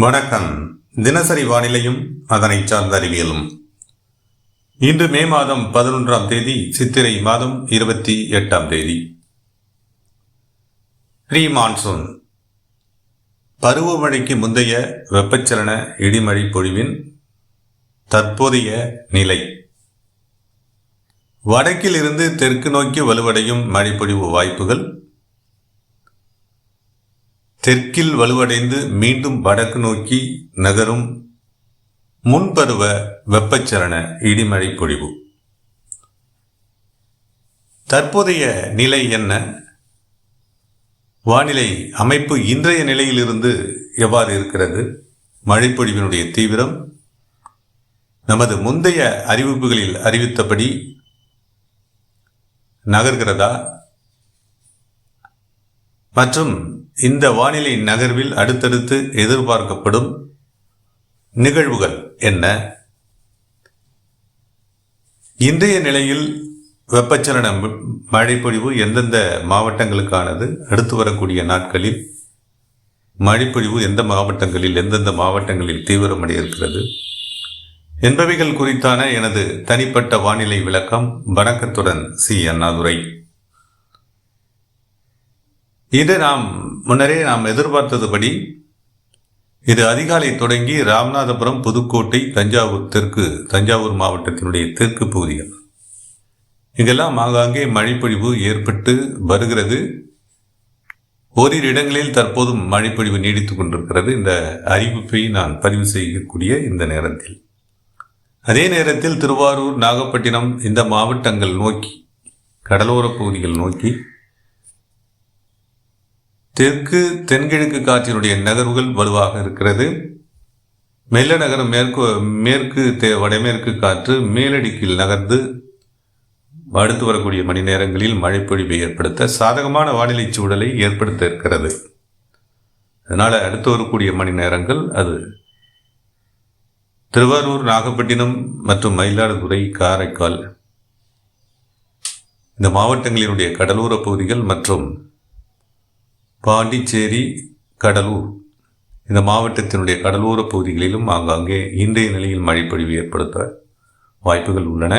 வணக்கம். தினசரி வானிலையும் அதனை சார்ந்த அறிவியலும். இன்று மே மாதம் 11ஆம் தேதி, சித்திரை மாதம் 28ஆம் தேதி. ப்ரீ மான்சூன் பருவமழைக்கு முந்தைய வெப்பச்சலன இடிமழை பொழிவின் தற்போதைய நிலை. வடக்கில் இருந்து தெற்கு நோக்கி வலுவடையும் மழைப்பொழிவு வாய்ப்புகள். தெற்கில் வலுவடைந்து மீண்டும் வடக்கு நோக்கி நகரும் முன்பருவ வெப்பச்சலன இடிமழை பொழிவு. தற்போதைய நிலை என்ன? வானிலை அமைப்பு இன்றைய நிலையிலிருந்து எவ்வாறு இருக்கிறது? மழைப்பொழிவினுடைய தீவிரம் நமது முந்தைய அறிவிப்புகளில் அறிவித்தபடி நகர்கிறதா? மற்றும் இந்த வானிலை நகர்வில் அடுத்தடுத்து எதிர்பார்க்கப்படும் நிகழ்வுகள் என்ன? இன்றைய நிலையில் வெப்பச்சலன மழைப்பொழிவு எந்தெந்த மாவட்டங்களுக்கானது? அடுத்து வரக்கூடிய நாட்களில் மழைப்பொழிவு எந்த மாவட்டங்களில் தீவிரமடைய இருக்கிறது என்பவைகள் குறித்தான எனது தனிப்பட்ட வானிலை விளக்கம். வணக்கத்துடன் சி. அண்ணாதுரை. இது முன்னரே நாம் எதிர்பார்த்ததுபடி இது அதிகாலை தொடங்கி ராமநாதபுரம், புதுக்கோட்டை, தஞ்சாவூர் மாவட்டத்தினுடைய தெற்கு பகுதிகள் இங்கெல்லாம் ஆங்காங்கே மழைப்பொழிவு ஏற்பட்டு வருகிறது. ஓரிரு இடங்களில் தற்போதும் மழைப்பொழிவு நீடித்துக் கொண்டிருக்கிறது. இந்த அறிவிப்பை நான் பதிவு செய்யக்கூடிய இந்த நேரத்தில், அதே நேரத்தில் திருவாரூர், நாகப்பட்டினம் இந்த மாவட்டங்கள் நோக்கி, கடலோர பகுதிகள் நோக்கி தென்கிழக்கு காற்றினுடைய நகர்வுகள் வலுவாக இருக்கிறது. மெல்ல நகரம் வடமேற்கு காற்று மேலடிக்கில் நகர்ந்து அடுத்து வரக்கூடிய மணி நேரங்களில் மழைப்பொழிவை ஏற்படுத்த சாதகமான வானிலை சூழலை ஏற்படுத்த இருக்கிறது. அதனால் அடுத்து வரக்கூடிய மணி நேரங்கள் அது திருவாரூர், நாகப்பட்டினம் மற்றும் மயிலாடுதுறை, காரைக்கால் இந்த மாவட்டங்களினுடைய கடலோர பகுதிகள் மற்றும் பாண்டிச்சேரி, கடலூர் இந்த மாவட்டத்தினுடைய கடலோர பகுதிகளிலும் ஆங்காங்கே இன்றைய நிலையில் மழைப்பொழிவு ஏற்படுத்த வாய்ப்புகள் உள்ளன.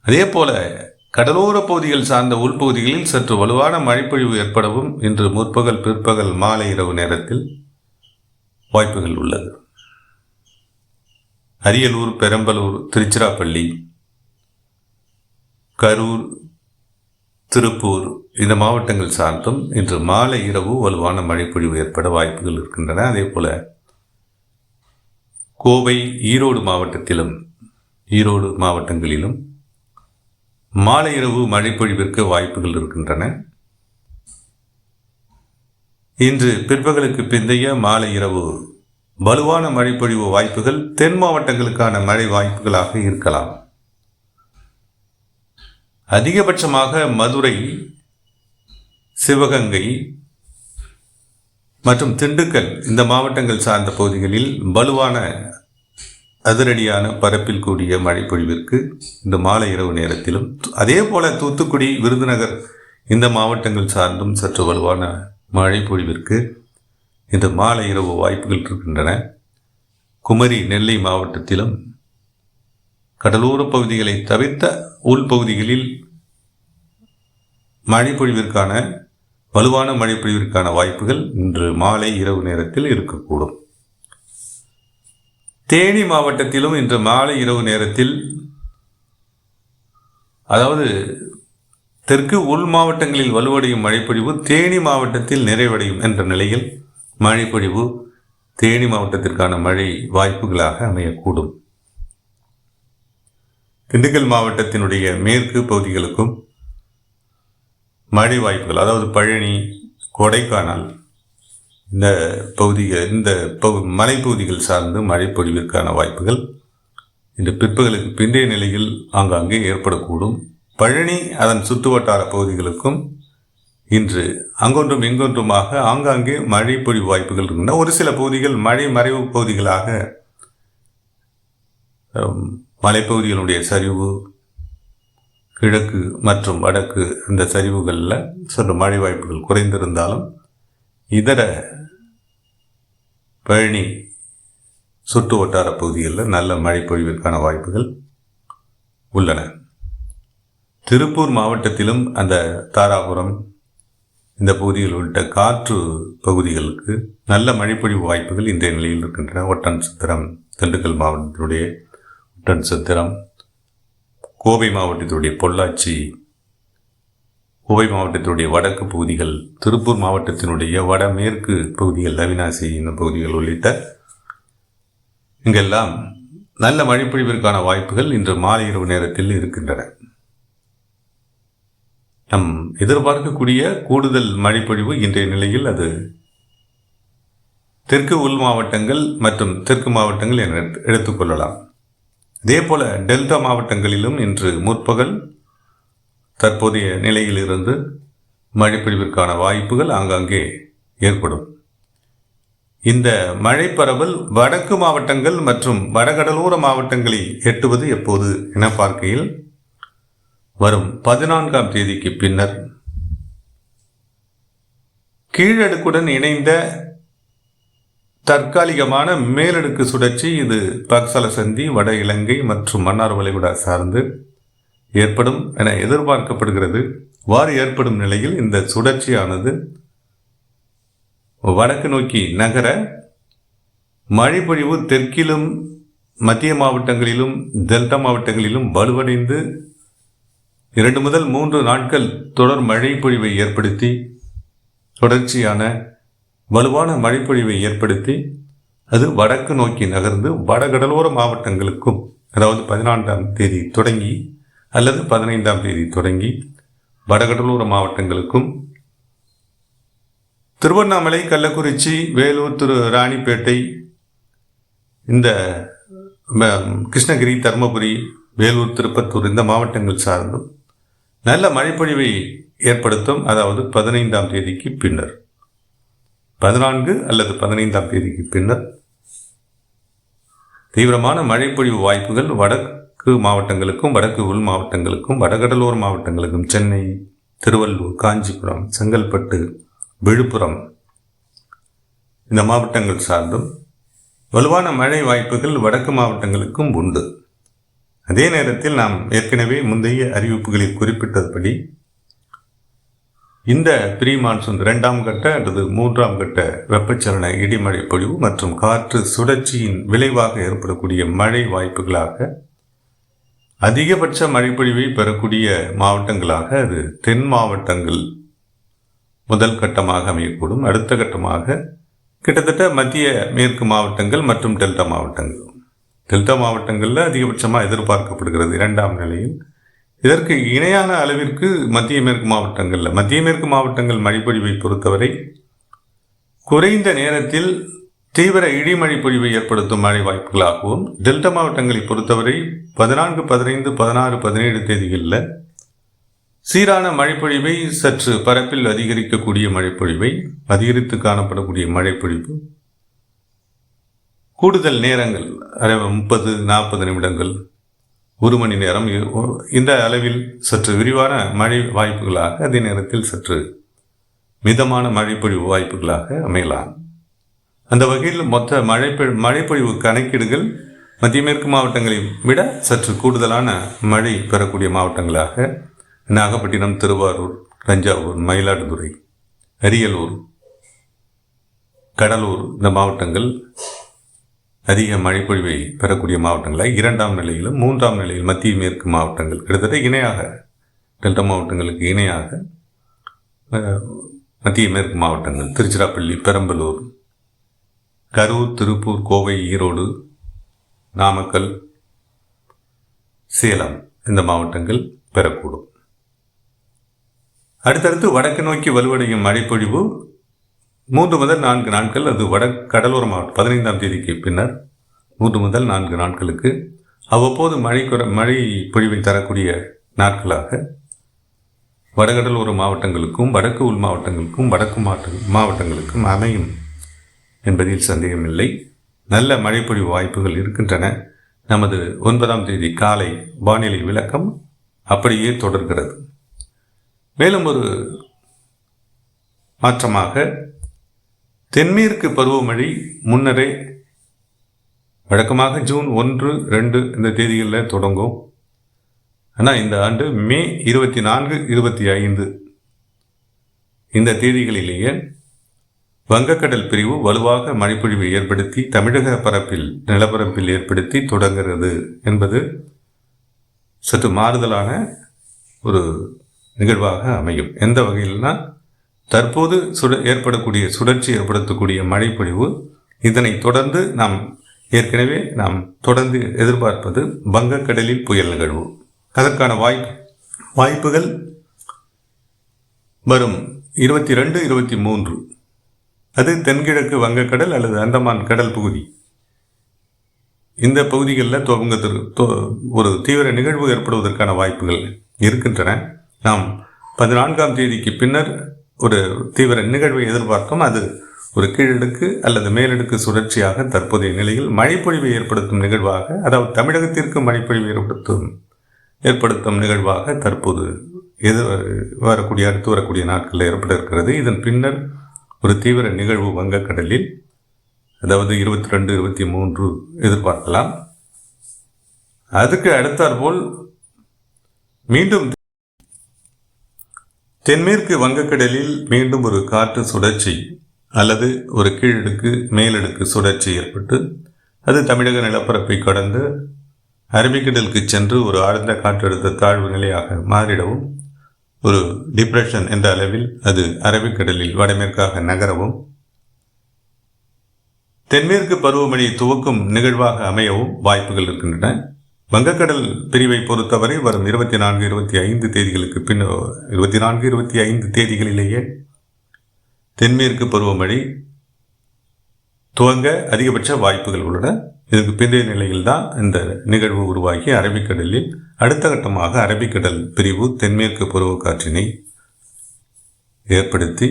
அதே போல கடலோர பகுதிகள் சார்ந்த உள்பகுதிகளில் சற்று வலுவான மழைப்பொழிவு ஏற்படவும் இன்று முற்பகல், பிற்பகல், மாலை, இரவு நேரத்தில் வாய்ப்புகள் உள்ளது. அரியலூர், பெரம்பலூர், திருச்சிராப்பள்ளி, கரூர், திருப்பூர் இந்த மாவட்டங்கள் சார்ந்தும் இன்று மாலை, இரவு வலுவான மழைப்பொழிவு ஏற்பட வாய்ப்புகள் இருக்கின்றன. அதே போல கோவை, ஈரோடு மாவட்டங்களிலும் மாலை, இரவு மழைப்பொழிவிற்கு வாய்ப்புகள் இருக்கின்றன. இன்று பிற்பகலுக்கு பிந்தைய மாலை, இரவு வலுவான மழைப்பொழிவு வாய்ப்புகள் தென் மாவட்டங்களுக்கான மழை வாய்ப்புகளாக இருக்கலாம். அதிகபட்சமாக மதுரை, சிவகங்கை மற்றும் திண்டுக்கல் இந்த மாவட்டங்கள் சார்ந்த பகுதிகளில் வலுவான அதிரடியான பரப்பில் கூடிய மழைப்பொழிவிற்கு இந்த மாலை, இரவு நேரத்திலும், அதே போல தூத்துக்குடி, விருதுநகர் இந்த மாவட்டங்கள் சார்ந்தும் சற்று வலுவான மழைப்பொழிவிற்கு இந்த மாலை, இரவு வாய்ப்புகள் இருக்கின்றன. குமரி, நெல்லை மாவட்டத்திலும் கடலோர பகுதிகளை தவிர்த்த உள்பகுதிகளில் வலுவான மழைப்பொழிவிற்கான வாய்ப்புகள் இன்று மாலை, இரவு நேரத்தில் இருக்கக்கூடும். தேனி மாவட்டத்திலும் இன்று மாலை, இரவு நேரத்தில், அதாவது தெற்கு உள் மாவட்டங்களில் வலுவடையும் மழைப்பொழிவு தேனி மாவட்டத்தில் நிறைவடையும் என்ற நிலையில் மழைப்பொழிவு தேனி மாவட்டத்திற்கான மழை வாய்ப்புகளாக அமையக்கூடும். திண்டுக்கல் மாவட்டத்தினுடைய மேற்கு பகுதிகளுக்கும் மழை வாய்ப்புகள், அதாவது பழனி, கொடைக்கானல் இந்த மலைப்பகுதிகள் சார்ந்து மழைப்பொழிவிற்கான வாய்ப்புகள் இன்று பிற்பகலுக்கு பிந்தைய நிலையில் ஆங்காங்கே ஏற்படக்கூடும். பழனி அதன் சுற்றுவட்டார பகுதிகளுக்கும் இன்று அங்கொன்றும் இங்கொன்றுமாக ஆங்காங்கே மழைப்பொழிவு வாய்ப்புகள் இருக்கின்றன. ஒரு சில பகுதிகள் மழை மறைவு பகுதிகளாக மலைப்பகுதிகளுடைய சரிவு, கிழக்கு மற்றும் வடக்கு இந்த சரிவுகளில் சற்று மழை வாய்ப்புகள் குறைந்திருந்தாலும் இதர பழனி சுற்று வட்டார பகுதிகளில் நல்ல மழை பொழிவிற்கான வாய்ப்புகள் உள்ளன. திருப்பூர் மாவட்டத்திலும் அந்த தாராபுரம் இந்த பகுதியில் உள்ள காற்று பகுதிகளுக்கு நல்ல மழைப்பொழிவு வாய்ப்புகள் இன்றைய நிலையில் இருக்கின்றன. ஒட்டன்சத்திரம், திண்டுக்கல் மாவட்டத்தினுடைய ஒட்டன்சத்திரம், கோவை மாவட்டத்தினுடைய பொள்ளாச்சி, கோவை மாவட்டத்தினுடைய வடக்கு பகுதிகள், திருப்பூர் மாவட்டத்தினுடைய வடமேற்கு பகுதிகள், அவிநாசி இந்த பகுதிகள் உள்ளிட்ட இங்கெல்லாம் நல்ல மழைப்பொழிவிற்கான வாய்ப்புகள் இன்று மாலை இரவு நேரத்தில் இருக்கின்றன. நம் எதிர்பார்க்கக்கூடிய கூடுதல் மழைப்பொழிவு இன்றைய நிலையில் அது தெற்கு உள் மாவட்டங்கள் மற்றும் தெற்கு மாவட்டங்கள் என எடுத்துக்கொள்ளலாம். இதே போல டெல்டா மாவட்டங்களிலும் இன்று முற்பகல் தற்போதைய நிலையிலிருந்து மழைப்பொழிவிற்கான வாய்ப்புகள் ஆங்காங்கே ஏற்படும். இந்த மழை பரவல் வடக்கு மாவட்டங்கள் மற்றும் வடகடலோர மாவட்டங்களை எட்டுவது எப்போது என பார்க்கையில் வரும் 14ஆம் தேதிக்கு பின்னர் கீழடுக்குடன் இணைந்த தற்காலிகமான மேலடுக்கு சுழற்சி இது பக்சல சந்தி, வட இலங்கை மற்றும் மன்னார் வளைகுடா சார்ந்து ஏற்படும் என எதிர்பார்க்கப்படுகிறது. வாறு ஏற்படும் நிலையில் இந்த சுழற்சியானது வடக்கு நோக்கி நகர மழைப்பொழிவு தெற்கிலும் மத்திய மாவட்டங்களிலும் டெல்டா மாவட்டங்களிலும் வலுவடைந்து 2 முதல் 3 நாட்கள் தொடர் மழைப்பொழிவை ஏற்படுத்தி தொடர்ச்சியான வலுவான மழைப்பொழிவை ஏற்படுத்தி அது வடக்கு நோக்கி நகர்ந்து வடகடலோர மாவட்டங்களுக்கும், அதாவது 14ஆம் தேதி தொடங்கி அல்லது 15ஆம் தேதி தொடங்கி வடகடலோர மாவட்டங்களுக்கும், திருவண்ணாமலை, கள்ளக்குறிச்சி, வேலூர், ராணிப்பேட்டை, இந்த கிருஷ்ணகிரி, தருமபுரி, வேலூர், திருப்பத்தூர் இந்த மாவட்டங்கள் சார்ந்தும் நல்ல மழைப்பொழிவை ஏற்படுத்தும். அதாவது 15ஆம் தேதிக்கு பின்னர், 14 அல்லது 15ஆம் தேதிக்கு பின்னர் தீவிரமான மழைப்பொழிவு வாய்ப்புகள் வடக்கு மாவட்டங்களுக்கும், வடக்கு உள் மாவட்டங்களுக்கும், வடகடலோர மாவட்டங்களுக்கும், சென்னை, திருவள்ளூர், காஞ்சிபுரம், செங்கல்பட்டு, விழுப்புரம் இந்த மாவட்டங்கள் சார்ந்தும் வலுவான மழை வாய்ப்புகள் வடக்கு மாவட்டங்களுக்கும் உண்டு. அதே நேரத்தில் நாம் ஏற்கனவே முந்தைய அறிவிப்புகளில் குறிப்பிட்டபடி இந்த ப்ரீ மான்சூன் 2ஆம் கட்ட அல்லது 3ஆம் கட்ட வெப்பச்சலன இடிமழை பொழிவு மற்றும் காற்று சுழற்சியின் விளைவாக ஏற்படக்கூடிய மழை வாய்ப்புகளாக அதிகபட்ச மழைப்பொழிவை பெறக்கூடிய மாவட்டங்களாக அது தென் மாவட்டங்கள் முதல் கட்டமாக அமையக்கூடும். அடுத்த கட்டமாக கிட்டத்தட்ட மத்திய மேற்கு மாவட்டங்கள் மற்றும் டெல்டா மாவட்டங்கள். டெல்டா மாவட்டங்களில் அதிகபட்சமாக எதிர்பார்க்கப்படுகிறது 2ஆம் நிலையில். இதற்கு இணையான அளவிற்கு மத்திய மேற்கு மாவட்டங்கள் மழைப்பொழிவை பொறுத்தவரை குறைந்த நேரத்தில் தீவிர இடிமழை பொழிவை ஏற்படுத்தும் மழை வாய்ப்புகளாகவும், டெல்டா மாவட்டங்களை பொறுத்தவரை 14, 15, 16, 17 தேதிகளில் சீரான மழைப்பொழிவை, சற்று பரப்பில் அதிகரிக்கக்கூடிய மழைப்பொழிவை, அதிகரித்து காணப்படக்கூடிய மழைப்பொழிவு, கூடுதல் நேரங்கள் 30, 40 நிமிடங்கள், 1 மணி நேரம், இந்த அளவில் சற்று விரிவான மழை வாய்ப்புகளாக, அதே நேரத்தில் சற்று மிதமான மழைப்பொழிவு வாய்ப்புகளாக அமையலாம். அந்த வகையில் மொத்த மழைப்பொழிவு கணக்கீடுகள் மத்திய மேற்கு மாவட்டங்களை விட சற்று கூடுதலான மழை பெறக்கூடிய மாவட்டங்களாக நாகப்பட்டினம், திருவாரூர், தஞ்சாவூர், மயிலாடுதுறை, அரியலூர், கடலூர் இந்த மாவட்டங்கள் அதிக மழைப்பொழிவை பெறக்கூடிய மாவட்டங்களாக 2ஆம் நிலையிலும் 3ஆம் நிலையில் மத்திய மேற்கு மாவட்டங்கள் கிட்டத்தட்ட இணையாக டெல்டா மாவட்டங்களுக்கு இணையாக மத்திய மேற்கு மாவட்டங்கள் திருச்சிராப்பள்ளி, பெரம்பலூர், கரூர், திருப்பூர், கோவை, ஈரோடு, நாமக்கல், சேலம் இந்த மாவட்டங்கள் பெறக்கூடும். அடுத்தடுத்து வடக்கு நோக்கி வலுவடையும் மழைப்பொழிவு 3 முதல் 4 நாட்கள் அது கடலோர மாவட்டம் 15ஆம் தேதிக்கு பின்னர் 3 முதல் 4 நாட்களுக்கு அவ்வப்போது மழை பொழிவை தரக்கூடிய நாட்களாக வடகடலோர மாவட்டங்களுக்கும், வடக்கு உள் மாவட்டங்களுக்கும், வடக்கு மாவட்டங்களுக்கும் அமையும் என்பதில் சந்தேகமில்லை. நல்ல மழைப்பொழிவு வாய்ப்புகள் இருக்கின்றன. நமது 9ஆம் தேதி காலை வானிலை விளக்கம் அப்படியே தொடர்கிறது. மேலும் ஒரு மாற்றமாக தென்மேற்கு பருவமழை முன்னரே வழக்கமாக ஜூன் 1, 2 இந்த தேதிகளில் தொடங்கும். ஆனால் இந்த ஆண்டு மே 24, 25 இந்த தேதிகளிலேயே வங்கக்கடல் பிரிவு வலுவாக மழைப்பொழிவை ஏற்படுத்தி தமிழக நிலப்பரப்பில் ஏற்படுத்தி தொடங்குகிறது என்பது சற்று மாறுதலான ஒரு நிகழ்வாக அமையும். எந்த வகையில்னா, தற்போது ஏற்படக்கூடிய சுழற்சி ஏற்படுத்தக்கூடிய மழைப்பொழிவு, இதனை தொடர்ந்து நாம் தொடர்ந்து எதிர்பார்ப்பது வங்கக்கடலில் புயல் நிகழ்வு. அதற்கான வாய்ப்புகள் வரும் 22, 23 அது தென்கிழக்கு வங்கக்கடல் அல்லது அந்தமான் கடல் பகுதி. இந்த பகுதிகளில் ஒரு தீவிர நிகழ்வு ஏற்படுவதற்கான வாய்ப்புகள் இருக்கின்றன. நாம் 14ஆம் தேதிக்கு பின்னர் ஒரு தீவிர நிகழ்வை எதிர்பார்த்தோம். அது ஒரு கீழடுக்கு அல்லது மேலடுக்கு சுழற்சியாக தற்போதைய நிலையில் மழைப்பொழிவை ஏற்படுத்தும் நிகழ்வாக, அதாவது தமிழகத்திற்கு மழைப்பொழிவை ஏற்படுத்தும் நிகழ்வாக தற்போது அடுத்து வரக்கூடிய நாட்களில் ஏற்பட இருக்கிறது. இதன் பின்னர் ஒரு தீவிர நிகழ்வு வங்கக்கடலில், அதாவது 22, 23 எதிர்பார்க்கலாம். அதுக்கு அடுத்தாற்போல் மீண்டும் தென்மேற்கு வங்கக்கடலில் மீண்டும் ஒரு காற்று சுழற்சி அல்லது ஒரு கீழடுக்கு மேலடுக்கு சுழற்சி ஏற்பட்டு அது தமிழக நிலப்பரப்பை கடந்து அரபிக்கடலுக்கு சென்று ஒரு ஆழ்ந்த காற்றழுத்த தாழ்வு நிலையாக மாறிடவும், ஒரு டிப்ரெஷன் என்ற அளவில் அது அரபிக்கடலில் வடமேற்காக நகரவும், தென்மேற்கு பருவமழை துவக்கும் நிகழ்வாக அமையவும் வாய்ப்புகள் இருக்கின்றன. வங்கக்கடல் பிரிவை பொறுத்தவரை வரும் 24, 25 தேதிகளுக்கு பின்னர் 24, 25 தேதிகளிலேயே தென்மேற்கு பருவமழை துவங்க அதிகபட்ச வாய்ப்புகள் உள்ளன. இதுக்கு பிந்தைய நிலையில்தான் இந்த நிகழ்வு உருவாகி அரபிக்கடலில் அடுத்த கட்டமாக அரபிக்கடல் பிரிவு தென்மேற்கு பருவக்காற்றினை ஏற்படுத்தி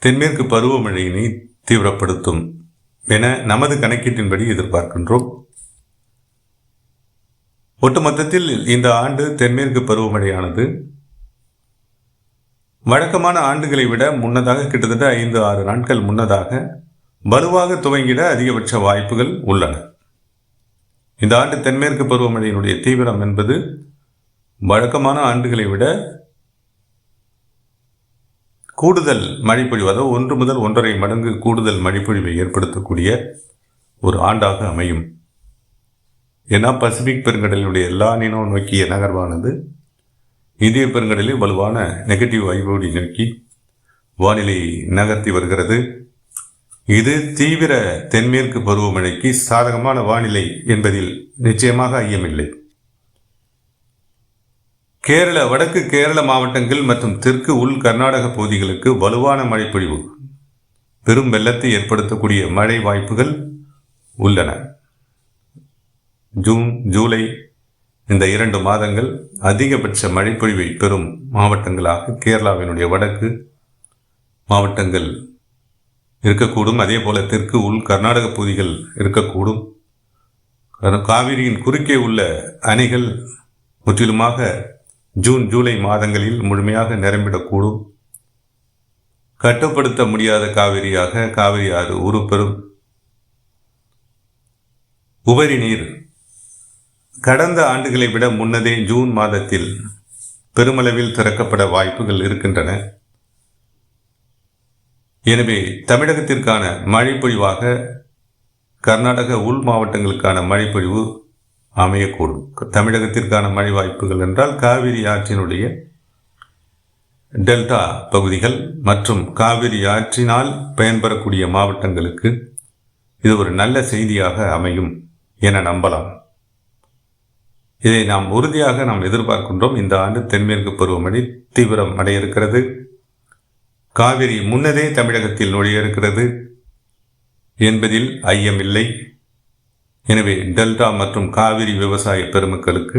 தென்மேற்கு பருவமழையினை தீவிரப்படுத்தும் என நமது கணக்கீட்டின்படி எதிர்பார்க்கின்றோம். ஒட்டுமொத்தத்தில் இந்த ஆண்டு தென்மேற்கு பருவமழையானது வழக்கமான ஆண்டுகளை விட முன்னதாக கிட்டத்தட்ட 5-6 நாட்கள் முன்னதாக வலுவாக துவங்கிட அதிகபட்ச வாய்ப்புகள் உள்ளன. இந்த ஆண்டு தென்மேற்கு பருவமழையினுடைய தீவிரம் என்பது வழக்கமான ஆண்டுகளை விட கூடுதல் மழைப்பொழிவு, அதாவது 1 முதல் 1.5 மடங்கு கூடுதல் மழைப்பொழிவை ஏற்படுத்தக்கூடிய ஒரு ஆண்டாக அமையும். ஏன்னா பசிபிக் பெருங்கடலினுடைய எல்லா நினோ நோக்கிய நகர்வானது இந்திய பெருங்கடலில் வலுவான நெகட்டிவ் வைபோடி நோக்கி வானிலை நகர்த்தி வருகிறது. இது தீவிர தென்மேற்கு பருவமழைக்கு சாதகமான வானிலை என்பதில் நிச்சயமாக ஐயமில்லை. வடக்கு கேரள மாவட்டங்கள் மற்றும் தெற்கு உள் கர்நாடக பகுதிகளுக்கு வலுவான மழைப்பொழிவு, பெரும் வெள்ளத்தை ஏற்படுத்தக்கூடிய மழை வாய்ப்புகள் உள்ளன. ஜூன், ஜூலை இந்த 2 மாதங்கள் அதிகபட்ச மழைப்பொழிவை பெறும் மாவட்டங்களாக கேரளாவினுடைய வடக்கு மாவட்டங்கள் இருக்கக்கூடும். அதே போல தெற்கு உள் கர்நாடக பகுதிகள் இருக்கக்கூடும். காவிரியின் குறுக்கே உள்ள அணைகள் முற்றிலுமாக ஜூன், ஜூலை மாதங்களில் முழுமையாக நிரம்பிடக்கூடும். கட்டுப்படுத்த முடியாத காவிரியாக காவிரி ஆறு உருப்பெறும். உபரி நீர் கடந்த ஆண்டுகளை விட முன்னதே ஜூன் மாதத்தில் பெருமளவில் திறக்கப்பட வாய்ப்புகள் இருக்கின்றன. எனவே தமிழகத்திற்கான மழைப்பொழிவாக கர்நாடக உள் மாவட்டங்களுக்கான மழைப்பொழிவு அமையக்கூடும். தமிழகத்திற்கான மழை வாய்ப்புகள் என்றால் காவிரி ஆற்றினுடைய டெல்டா பகுதிகள் மற்றும் காவிரி ஆற்றினால் பயன்பெறக்கூடிய மாவட்டங்களுக்கு இது ஒரு நல்ல செய்தியாக அமையும் என நம்பலாம். இதை உறுதியாக நாம் எதிர்பார்க்கின்றோம். இந்த ஆண்டு தென்மேற்கு பருவமழை தீவிரம் அடைய இருக்கிறது. காவிரி முன்னதே தமிழகத்தில் நுழைய இருக்கிறது என்பதில் ஐயமில்லை. எனவே டெல்டா மற்றும் காவிரி விவசாய பெருமக்களுக்கு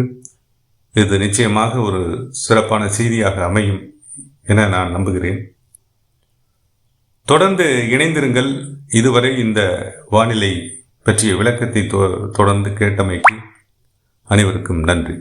இது நிச்சயமாக ஒரு சிறப்பான செய்தியாக அமையும் என நான் நம்புகிறேன். தொடர்ந்து இணைந்திருங்கள். இதுவரை இந்த வானிலை பற்றிய விளக்கத்தை தொடர்ந்து கேட்டமைக்கு அனைவருக்கும் நன்றி.